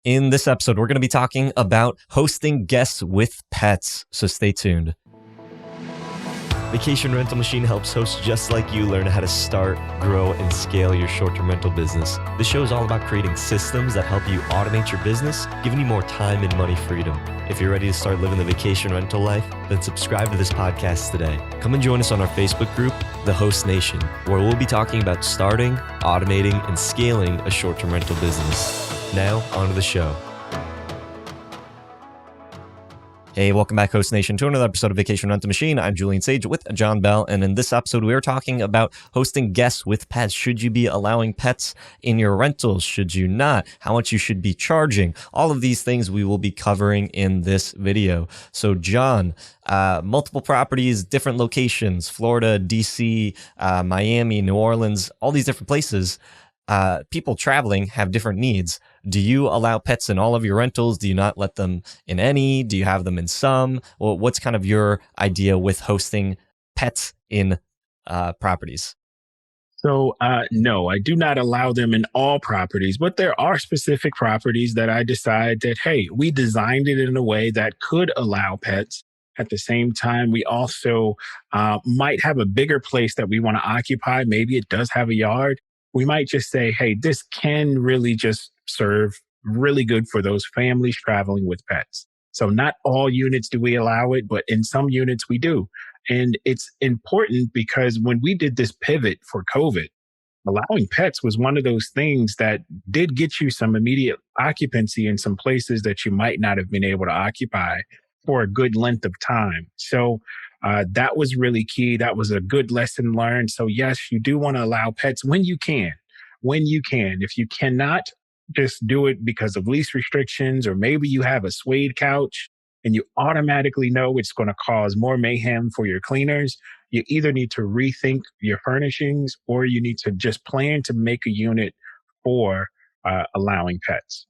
In this episode, we're going to be talking about hosting guests with pets, so stay tuned. Vacation Rental Machine helps hosts just like you learn how to start, grow, and scale your short-term rental business. This show is all about creating systems that help you automate your business, giving you more time and money freedom. If you're ready to start living the vacation rental life, then subscribe to this podcast today. Come and join us on our Facebook group, The Host Nation, where we'll be talking about starting, automating, and scaling a short-term rental business. Now, on to the show. Hey, welcome back, Host Nation, to another episode of Vacation Rental Machine. I'm Julian Sage with John Bell, and in this episode, we are talking about hosting guests with pets. Should you be allowing pets in your rentals? Should you not? How much you should be charging? All of these things we will be covering in this video. So, John, multiple properties, different locations, Florida, DC, Miami, New Orleans, all these different places. People traveling have different needs. Do you allow pets in all of your rentals? Do you not let them in any? Do you have them in some? Well, what's kind of your idea with hosting pets in properties? So, no, I do not allow them in all properties, but there are specific properties that I decide that, hey, we designed it in a way that could allow pets. At the same time, we also might have a bigger place that we want to occupy. Maybe it does have a yard. We might just say, hey, this can really just serve really good for those families traveling with pets. So not all units do we allow it, but in some units we do. And it's important because when we did this pivot for COVID, allowing pets was one of those things that did get you some immediate occupancy in some places that you might not have been able to occupy for a good length of time. So that was really key. That was a good lesson learned. So yes, you do want to allow pets when you can. When you can. If you cannot, just do it because of lease restrictions, or maybe you have a suede couch and you automatically know it's going to cause more mayhem for your cleaners. You either need to rethink your furnishings, or you need to just plan to make a unit for allowing pets.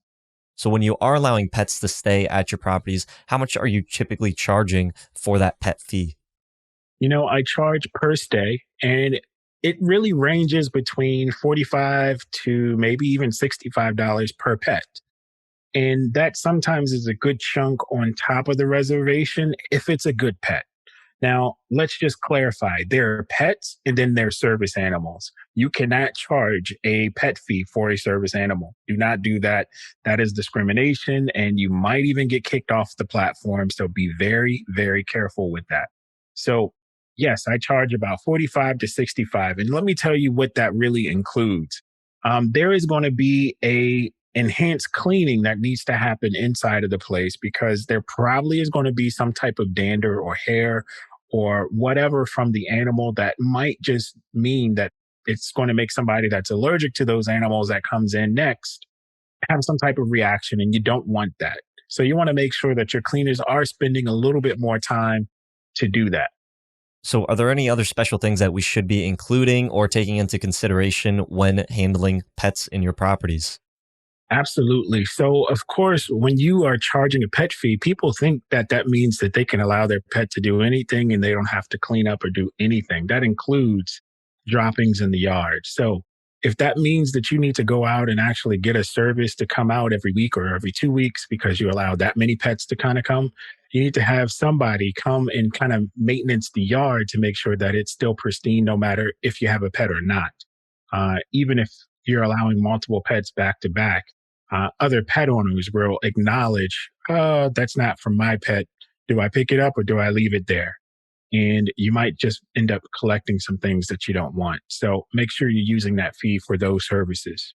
So when you are allowing pets to stay at your properties, how much are you typically charging for that pet fee? You know, I charge per stay, and it really ranges between $45 to maybe even $65 per pet. And that sometimes is a good chunk on top of the reservation if it's a good pet. Now, let's just clarify. There are pets and then there are service animals. You cannot charge a pet fee for a service animal. Do not do that. That is discrimination, and you might even get kicked off the platform. So be very, very careful with that. So yes, I charge about $45 to $65. And let me tell you what that really includes. There is going to be a enhanced cleaning that needs to happen inside of the place, because there probably is going to be some type of dander or hair or whatever from the animal that might just mean that it's going to make somebody that's allergic to those animals that comes in next have some type of reaction, and you don't want that. So you want to make sure that your cleaners are spending a little bit more time to do that. So are there any other special things that we should be including or taking into consideration when handling pets in your properties? Absolutely. So, of course, when you are charging a pet fee, people think that that means that they can allow their pet to do anything and they don't have to clean up or do anything. That includes droppings in the yard. So if that means that you need to go out and actually get a service to come out every week or every 2 weeks because you allow that many pets to kind of come, you need to have somebody come and kind of maintenance the yard to make sure that it's still pristine, no matter if you have a pet or not. Even if you're allowing multiple pets back to back, other pet owners will acknowledge, oh, that's not from my pet. Do I pick it up or do I leave it there? And you might just end up collecting some things that you don't want. So make sure you're using that fee for those services.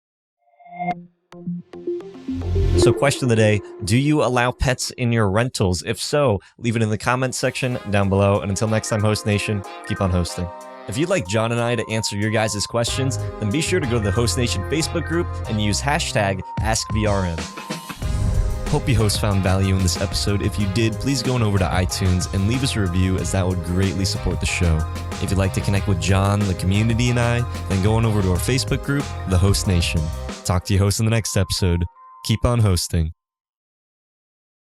So question of the day, do you allow pets in your rentals? If so, leave it in the comments section down below. And until next time, Host Nation, keep on hosting. If you'd like John and I to answer your guys' questions, then be sure to go to the Host Nation Facebook group and use hashtag AskVRM. Hope you hosts found value in this episode. If you did, please go on over to iTunes and leave us a review, as that would greatly support the show. If you'd like to connect with John, the community, and I, then go on over to our Facebook group, The Host Nation. Talk to you hosts in the next episode. Keep on hosting.